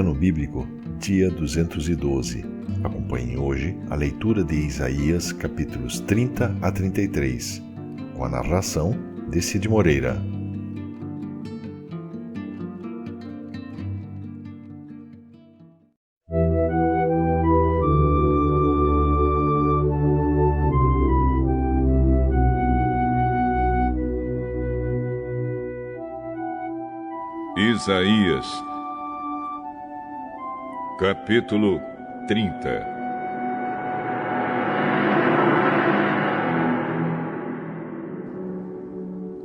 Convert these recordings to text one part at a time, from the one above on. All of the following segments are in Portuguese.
Ano Bíblico, dia 212. Acompanhe hoje a leitura de Isaías, capítulos 30 a 33, com a narração de Cid Moreira. Isaías, capítulo 30.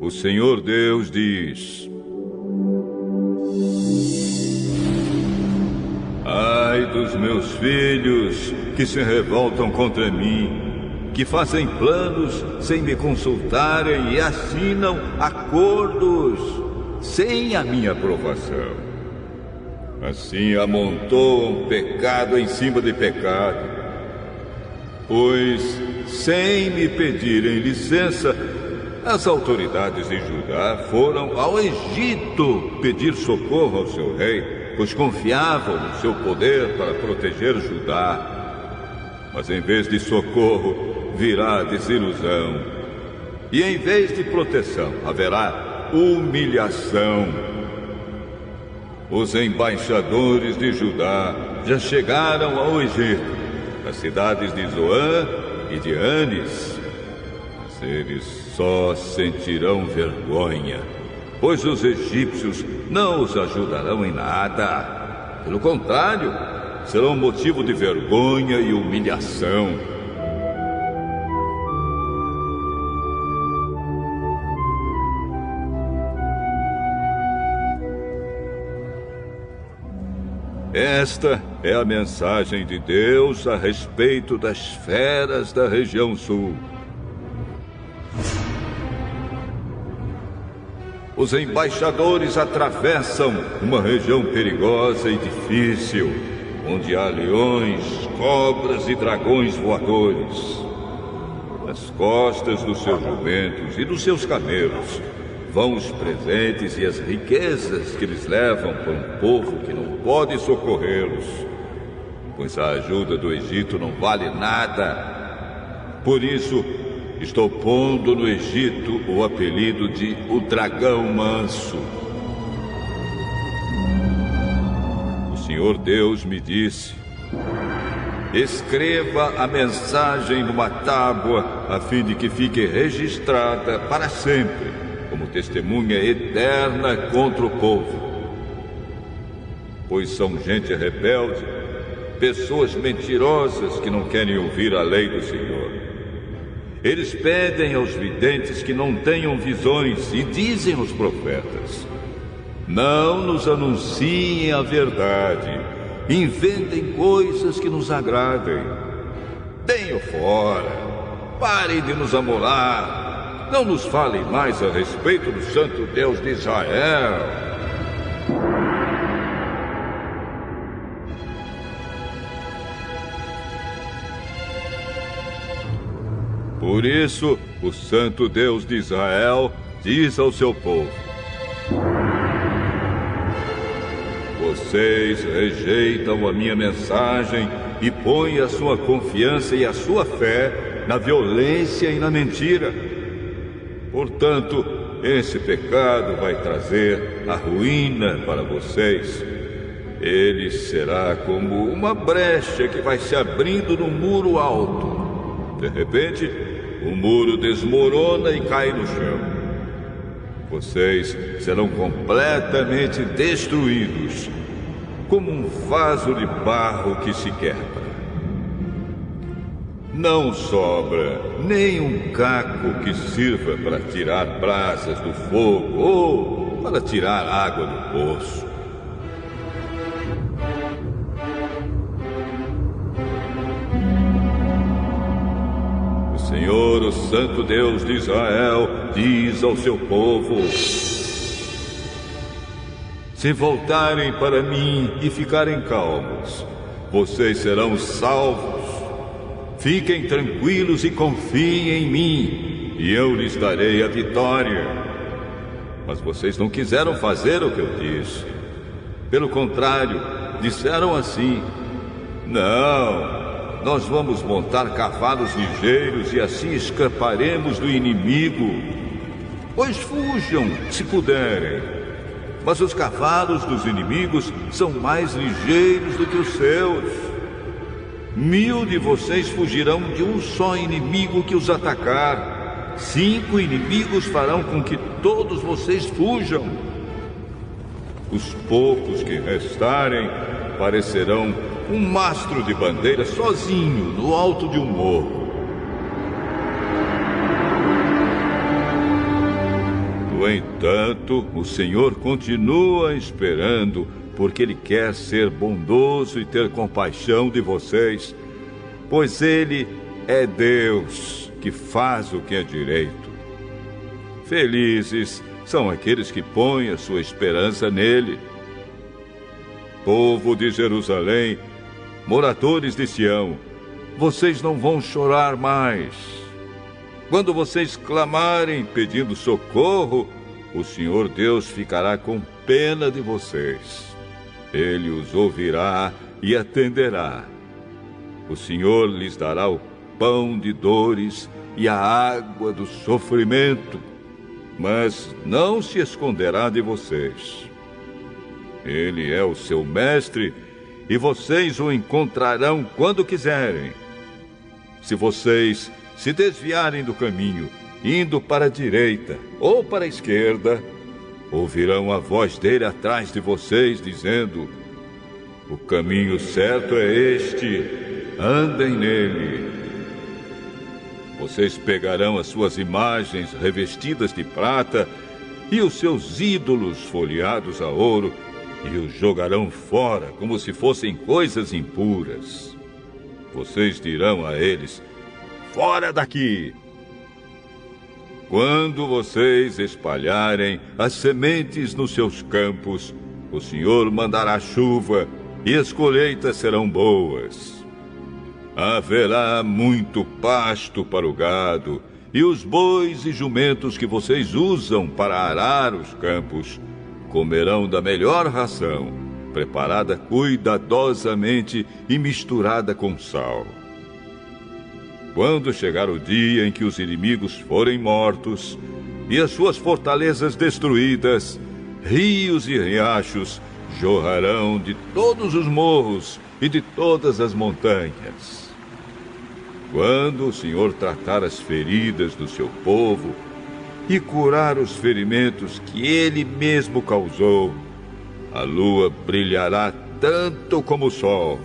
O Senhor Deus diz: Ai dos meus filhos que se revoltam contra mim, que fazem planos sem me consultarem e assinam acordos sem a minha aprovação. Assim amontoam pecado em cima de pecado. Pois, sem me pedirem licença, as autoridades de Judá foram ao Egito pedir socorro ao seu rei, pois confiavam no seu poder para proteger Judá. Mas em vez de socorro, virá desilusão. E em vez de proteção, haverá humilhação. Os embaixadores de Judá já chegaram ao Egito, às cidades de Zoã e de Anis. Mas eles só sentirão vergonha, pois os egípcios não os ajudarão em nada. Pelo contrário, serão motivo de vergonha e humilhação. Esta é a mensagem de Deus a respeito das feras da região sul. Os embaixadores atravessam uma região perigosa e difícil, onde há leões, cobras e dragões voadores. Nas costas dos seus jumentos e dos seus camelos vão os presentes e as riquezas que eles levam para um povo que não pode socorrê-los, pois a ajuda do Egito não vale nada. Por isso, estou pondo no Egito o apelido de o Dragão Manso. O Senhor Deus me disse: escreva a mensagem numa tábua, a fim de que fique registrada para sempre, como testemunha eterna contra o povo. Pois são gente rebelde, pessoas mentirosas que não querem ouvir a lei do Senhor. Eles pedem aos videntes que não tenham visões e dizem aos profetas: não nos anunciem a verdade, inventem coisas que nos agradem. Deem-o fora, parem de nos amolar. Não nos falem mais a respeito do Santo Deus de Israel. Por isso, o Santo Deus de Israel diz ao seu povo: vocês rejeitam a minha mensagem e põem a sua confiança e a sua fé na violência e na mentira. Portanto, esse pecado vai trazer a ruína para vocês. Ele será como uma brecha que vai se abrindo no muro alto. De repente, o muro desmorona e cai no chão. Vocês serão completamente destruídos, como um vaso de barro que se quebra. Não sobra nem um caco que sirva para tirar brasas do fogo ou para tirar água do poço. O Senhor, o Santo Deus de Israel, diz ao seu povo: se voltarem para mim e ficarem calmos, vocês serão salvos. Fiquem tranquilos e confiem em mim, e eu lhes darei a vitória. Mas vocês não quiseram fazer o que eu disse. Pelo contrário, disseram assim: não, nós vamos montar cavalos ligeiros e assim escaparemos do inimigo. Pois fujam, se puderem. Mas os cavalos dos inimigos são mais ligeiros do que os seus. 1000 de vocês fugirão de um só inimigo que os atacar. 5 inimigos farão com que todos vocês fujam. Os poucos que restarem parecerão um mastro de bandeira sozinho no alto de um morro. No entanto, o Senhor continua esperando, porque Ele quer ser bondoso e ter compaixão de vocês, pois Ele é Deus que faz o que é direito. Felizes são aqueles que põem a sua esperança nele. Povo de Jerusalém, moradores de Sião, vocês não vão chorar mais. Quando vocês clamarem pedindo socorro, o Senhor Deus ficará com pena de vocês. Ele os ouvirá e atenderá. O Senhor lhes dará o pão de dores e a água do sofrimento, mas não se esconderá de vocês. Ele é o seu mestre e vocês o encontrarão quando quiserem. Se vocês se desviarem do caminho, indo para a direita ou para a esquerda, ouvirão a voz dele atrás de vocês, dizendo: o caminho certo é este, andem nele. Vocês pegarão as suas imagens revestidas de prata e os seus ídolos folheados a ouro e os jogarão fora como se fossem coisas impuras. Vocês dirão a eles: fora daqui! Quando vocês espalharem as sementes nos seus campos, o Senhor mandará chuva e as colheitas serão boas. Haverá muito pasto para o gado, e os bois e jumentos que vocês usam para arar os campos comerão da melhor ração, preparada cuidadosamente e misturada com sal. Quando chegar o dia em que os inimigos forem mortos e as suas fortalezas destruídas, rios e riachos jorrarão de todos os morros e de todas as montanhas. Quando o Senhor tratar as feridas do seu povo e curar os ferimentos que Ele mesmo causou, a lua brilhará tanto como o sol,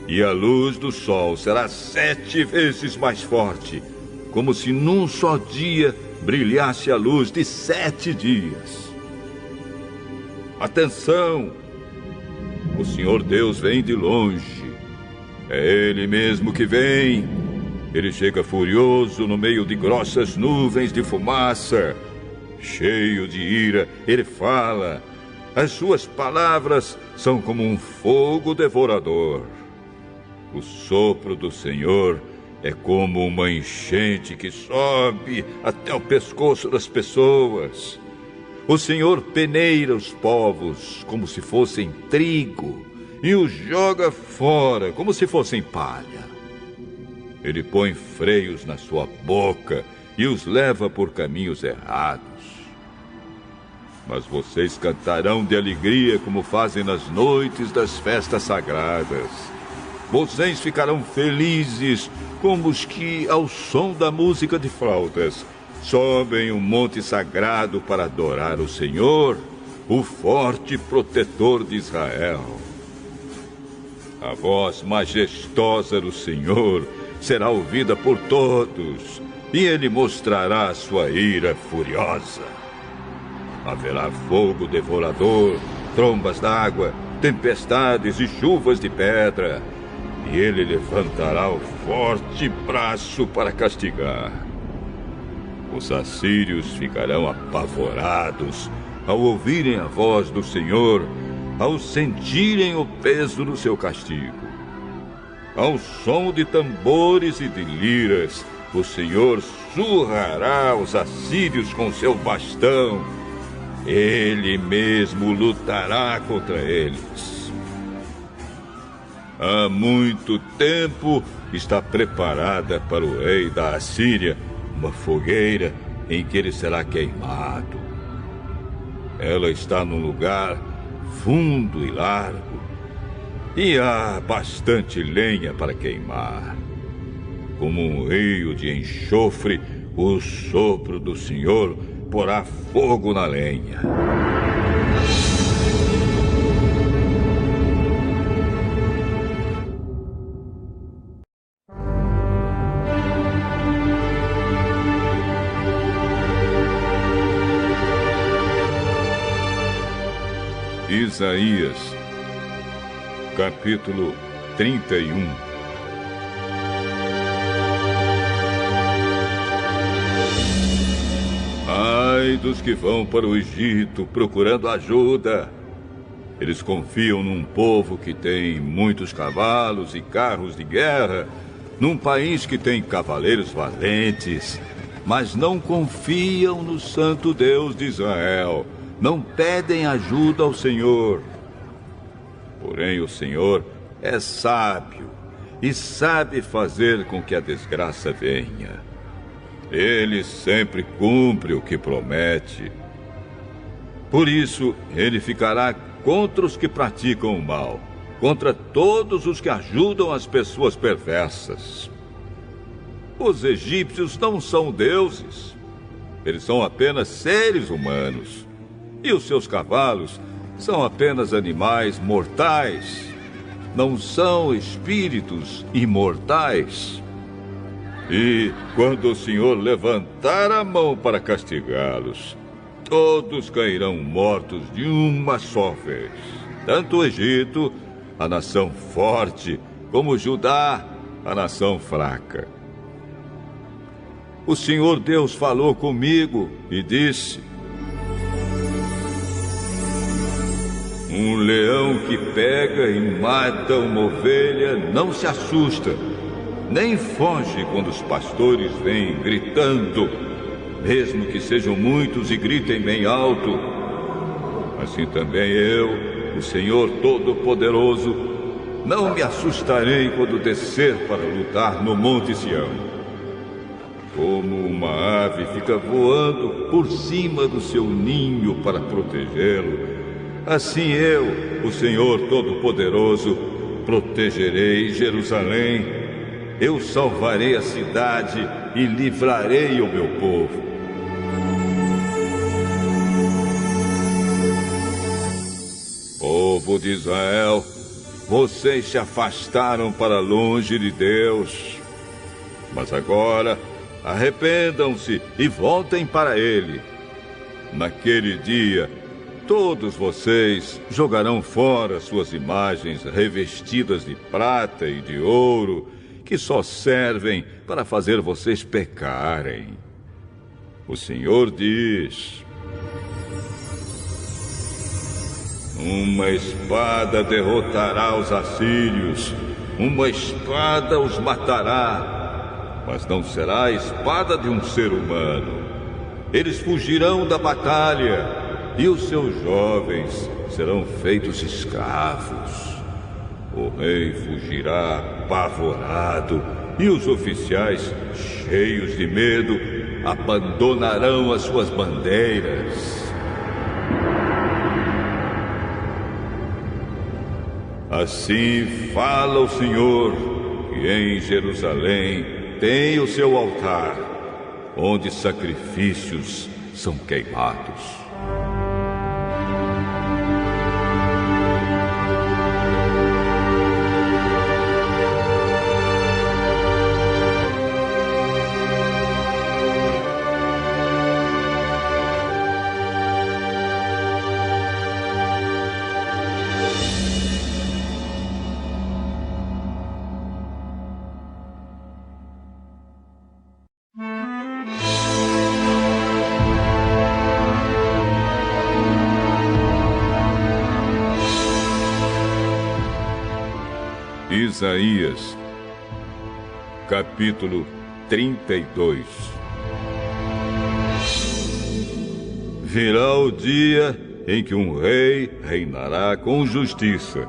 e a luz do sol será 7 vezes mais forte, como se num só dia brilhasse a luz de 7 dias. Atenção! O Senhor Deus vem de longe. É Ele mesmo que vem. Ele chega furioso no meio de grossas nuvens de fumaça. Cheio de ira, ele fala. As suas palavras são como um fogo devorador. O sopro do Senhor é como uma enchente que sobe até o pescoço das pessoas. O Senhor peneira os povos como se fossem trigo e os joga fora como se fossem palha. Ele põe freios na sua boca e os leva por caminhos errados. Mas vocês cantarão de alegria como fazem nas noites das festas sagradas. Vocês ficarão felizes como os que, ao som da música de flautas, sobem um monte sagrado para adorar o Senhor, o forte protetor de Israel. A voz majestosa do Senhor será ouvida por todos, e Ele mostrará a sua ira furiosa. Haverá fogo devorador, trombas d'água, tempestades e chuvas de pedra, e Ele levantará o forte braço para castigar. Os assírios ficarão apavorados ao ouvirem a voz do Senhor, ao sentirem o peso do seu castigo. Ao som de tambores e de liras, o Senhor surrará os assírios com seu bastão. Ele mesmo lutará contra eles. Há muito tempo está preparada para o rei da Assíria uma fogueira em que ele será queimado. Ela está num lugar fundo e largo, e há bastante lenha para queimar. Como um rio de enxofre, o sopro do Senhor porá fogo na lenha. Isaías, capítulo 31. Ai dos que vão para o Egito procurando ajuda. Eles confiam num povo que tem muitos cavalos e carros de guerra, num país que tem cavaleiros valentes, mas não confiam no Santo Deus de Israel. Não pedem ajuda ao Senhor. Porém, o Senhor é sábio e sabe fazer com que a desgraça venha. Ele sempre cumpre o que promete. Por isso, ele ficará contra os que praticam o mal, contra todos os que ajudam as pessoas perversas. Os egípcios não são deuses. Eles são apenas seres humanos. E os seus cavalos são apenas animais mortais. Não são espíritos imortais. E quando o Senhor levantar a mão para castigá-los, todos cairão mortos de uma só vez. Tanto o Egito, a nação forte, como Judá, a nação fraca. O Senhor Deus falou comigo e disse: um leão que pega e mata uma ovelha não se assusta, nem foge quando os pastores vêm gritando, mesmo que sejam muitos e gritem bem alto. Assim também eu, o Senhor Todo-Poderoso, não me assustarei quando descer para lutar no Monte Sião. Como uma ave fica voando por cima do seu ninho para protegê-lo, assim eu, o Senhor Todo-Poderoso, protegerei Jerusalém. Eu salvarei a cidade e livrarei o meu povo. Povo de Israel, vocês se afastaram para longe de Deus. Mas agora, arrependam-se e voltem para Ele. Naquele dia, todos vocês jogarão fora suas imagens revestidas de prata e de ouro, que só servem para fazer vocês pecarem. O Senhor diz: uma espada derrotará os assírios, uma espada os matará, mas não será a espada de um ser humano. Eles fugirão da batalha, e os seus jovens serão feitos escravos. O rei fugirá apavorado, e os oficiais, cheios de medo, abandonarão as suas bandeiras. Assim fala o Senhor, que em Jerusalém tem o seu altar, onde sacrifícios são queimados. Isaías, capítulo 32. Virá o dia em que um rei reinará com justiça.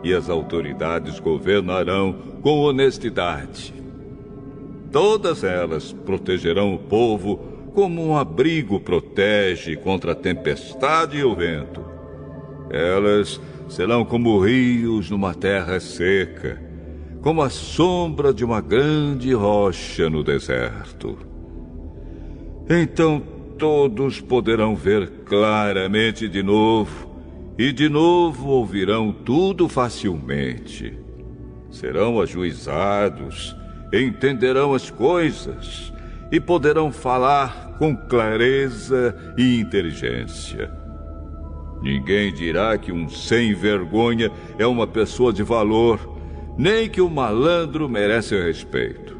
e as autoridades governarão com honestidade. Todas elas protegerão o povo como um abrigo protege contra a tempestade e o vento. Elas serão como rios numa terra seca, como a sombra de uma grande rocha no deserto. Então todos poderão ver claramente de novo, e de novo ouvirão tudo facilmente. Serão ajuizados, entenderão as coisas e poderão falar com clareza e inteligência. Ninguém dirá que um sem-vergonha é uma pessoa de valor, nem que o malandro merece respeito.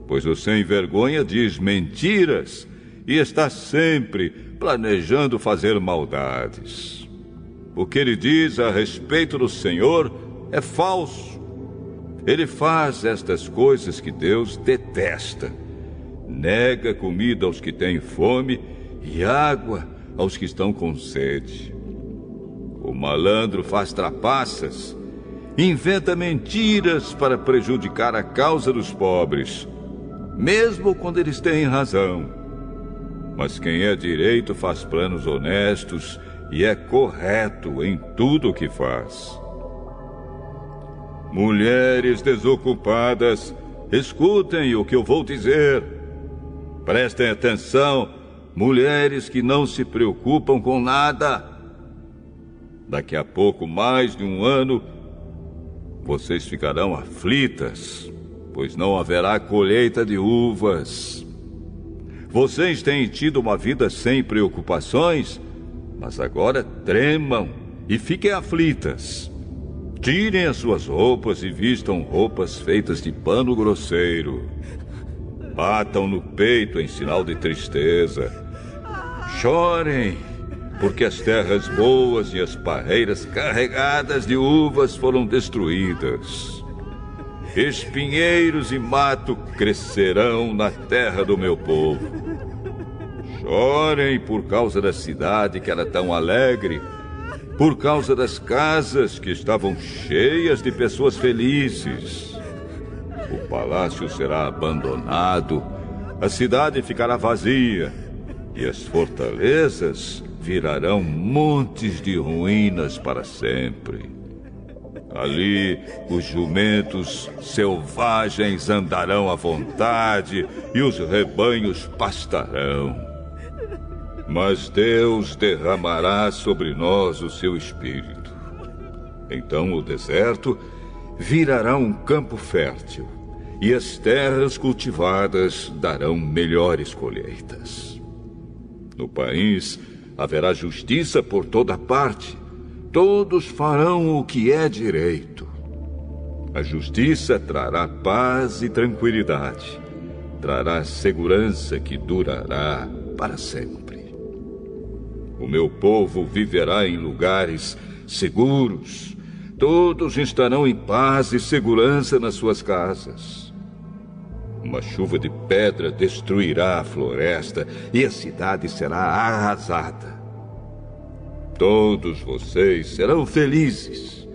Pois o sem-vergonha diz mentiras e está sempre planejando fazer maldades. O que ele diz a respeito do Senhor é falso. Ele faz estas coisas que Deus detesta. Nega comida aos que têm fome e água aos que estão com sede. O malandro faz trapaças, inventa mentiras para prejudicar a causa dos pobres, mesmo quando eles têm razão. Mas quem é direito faz planos honestos e é correto em tudo o que faz. Mulheres desocupadas, escutem o que eu vou dizer. Prestem atenção, mulheres que não se preocupam com nada. Daqui a pouco, mais de um ano, vocês ficarão aflitas, pois não haverá colheita de uvas. Vocês têm tido uma vida sem preocupações, mas agora tremam e fiquem aflitas. Tirem as suas roupas e vistam roupas feitas de pano grosseiro. Batam no peito em sinal de tristeza. Chorem, porque as terras boas e as parreiras carregadas de uvas foram destruídas. Espinheiros e mato crescerão na terra do meu povo. Chorem por causa da cidade que era tão alegre, por causa das casas que estavam cheias de pessoas felizes. O palácio será abandonado, a cidade ficará vazia, e as fortalezas virarão montes de ruínas para sempre. Ali, os jumentos selvagens andarão à vontade e os rebanhos pastarão. Mas Deus derramará sobre nós o seu espírito. Então o deserto virará um campo fértil, e as terras cultivadas darão melhores colheitas. No país haverá justiça por toda parte. Todos farão o que é direito. A justiça trará paz e tranquilidade. Trará segurança que durará para sempre. O meu povo viverá em lugares seguros. Todos estarão em paz e segurança nas suas casas. Uma chuva de pedra destruirá a floresta e a cidade será arrasada. Todos vocês serão felizes.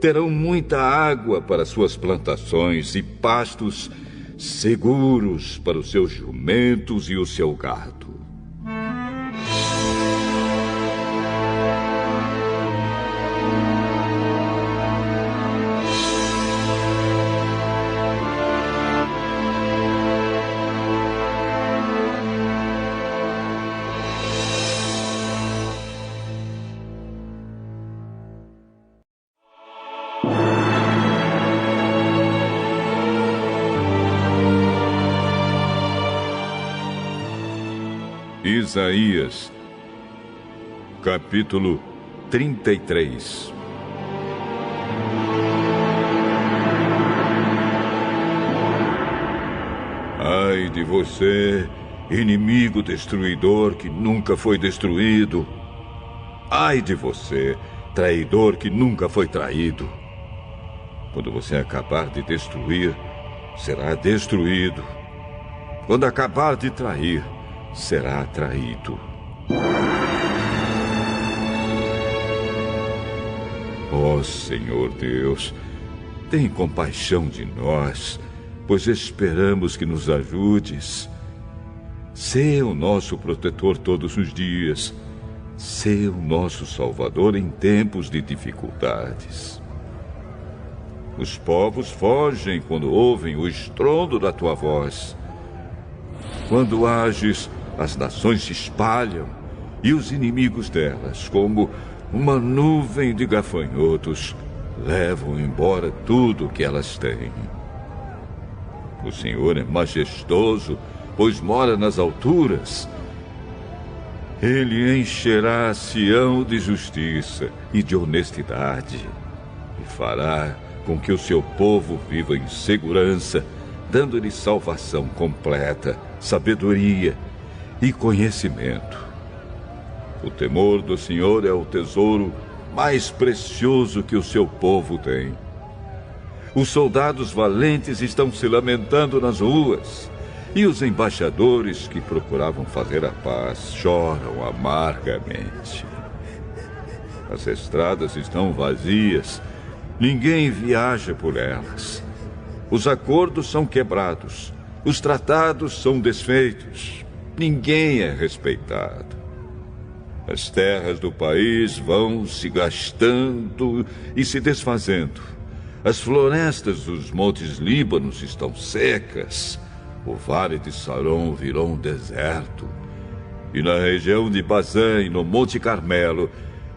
Terão muita água para suas plantações e pastos seguros para os seus jumentos e o seu gado. Isaías, capítulo 33. Ai de você, inimigo destruidor que nunca foi destruído. Ai de você, traidor que nunca foi traído. Quando você acabar de destruir, será destruído. Quando acabar de trair, será traído. Ó Senhor Deus, tem compaixão de nós, pois esperamos que nos ajudes. Sê o nosso protetor todos os dias. Sê o nosso Salvador em tempos de dificuldades. Os povos fogem quando ouvem o estrondo da tua voz. Quando ages, as nações se espalham e os inimigos delas, como uma nuvem de gafanhotos, levam embora tudo o que elas têm. O Senhor é majestoso, pois mora nas alturas. Ele encherá Sião de justiça e de honestidade, e fará com que o seu povo viva em segurança, dando-lhe salvação completa, sabedoria e conhecimento. O temor do Senhor é o tesouro mais precioso que o seu povo tem. Os soldados valentes estão se lamentando nas ruas, e os embaixadores que procuravam fazer a paz choram amargamente. As estradas estão vazias, ninguém viaja por elas. Os acordos são quebrados, os tratados são desfeitos, ninguém é respeitado. As terras do país vão se gastando e se desfazendo. As florestas dos montes Líbanos estão secas. O vale de Saron virou um deserto. E na região de Bazã e no Monte Carmelo,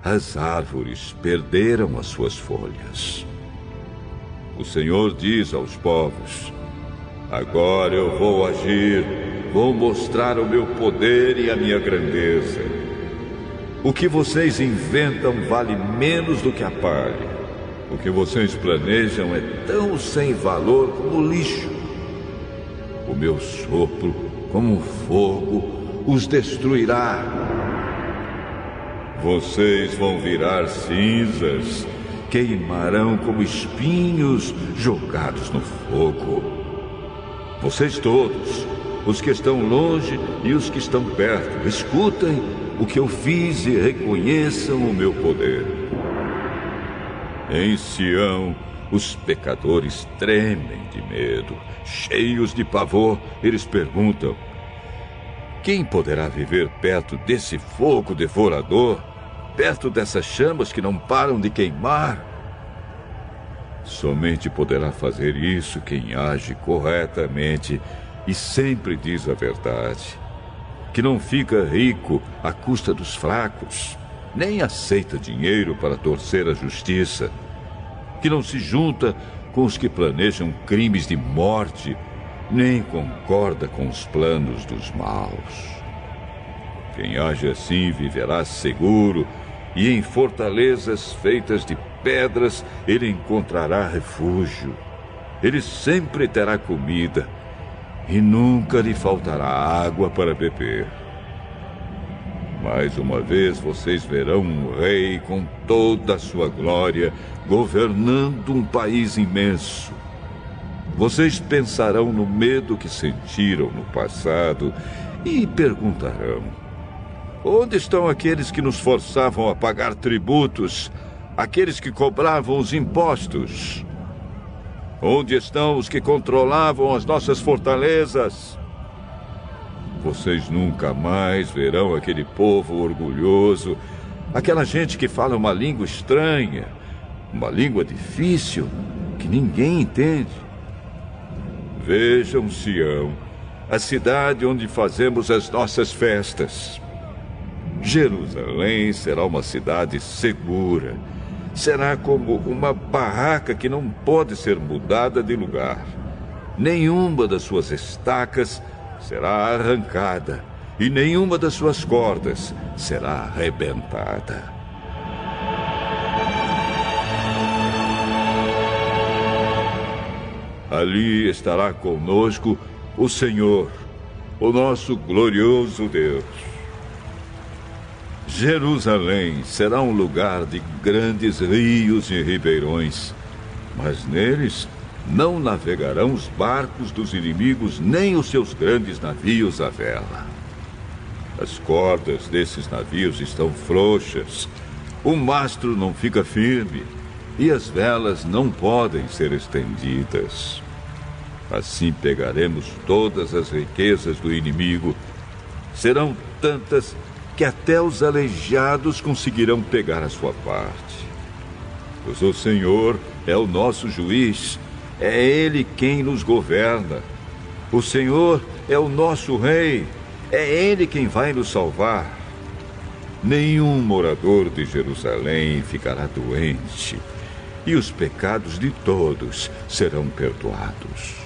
as árvores perderam as suas folhas. O Senhor diz aos povos: agora eu vou agir, vou mostrar o meu poder e a minha grandeza. O que vocês inventam vale menos do que a palha. O que vocês planejam é tão sem valor como lixo. O meu sopro, como um fogo, os destruirá. Vocês vão virar cinzas, queimarão como espinhos jogados no fogo. Vocês todos, os que estão longe e os que estão perto, escutem o que eu fiz e reconheçam o meu poder. Em Sião, os pecadores tremem de medo. Cheios de pavor, eles perguntam: quem poderá viver perto desse fogo devorador? Perto dessas chamas que não param de queimar? Somente poderá fazer isso quem age corretamente e sempre diz a verdade. Que não fica rico à custa dos fracos, nem aceita dinheiro para torcer a justiça. Que não se junta com os que planejam crimes de morte, nem concorda com os planos dos maus. Quem age assim viverá seguro, e em fortalezas feitas de pedras ele encontrará refúgio. Ele sempre terá comida, e nunca lhe faltará água para beber. Mais uma vez vocês verão um rei com toda a sua glória, governando um país imenso. Vocês pensarão no medo que sentiram no passado e perguntarão: onde estão aqueles que nos forçavam a pagar tributos, aqueles que cobravam os impostos? Onde estão os que controlavam as nossas fortalezas? Vocês nunca mais verão aquele povo orgulhoso, aquela gente que fala uma língua estranha, uma língua difícil que ninguém entende. Vejam Sião, a cidade onde fazemos as nossas festas. Jerusalém será uma cidade segura. Será como uma barraca que não pode ser mudada de lugar. Nenhuma das suas estacas será arrancada e nenhuma das suas cordas será arrebentada. Ali estará conosco o Senhor, o nosso glorioso Deus. Jerusalém será um lugar de grandes rios e ribeirões, mas neles não navegarão os barcos dos inimigos, nem os seus grandes navios à vela. As cordas desses navios estão frouxas, o mastro não fica firme, e as velas não podem ser estendidas. Assim pegaremos todas as riquezas do inimigo. Serão tantas que até os aleijados conseguirão pegar a sua parte. Pois o Senhor é o nosso juiz, é Ele quem nos governa. O Senhor é o nosso rei, é Ele quem vai nos salvar. Nenhum morador de Jerusalém ficará doente, e os pecados de todos serão perdoados.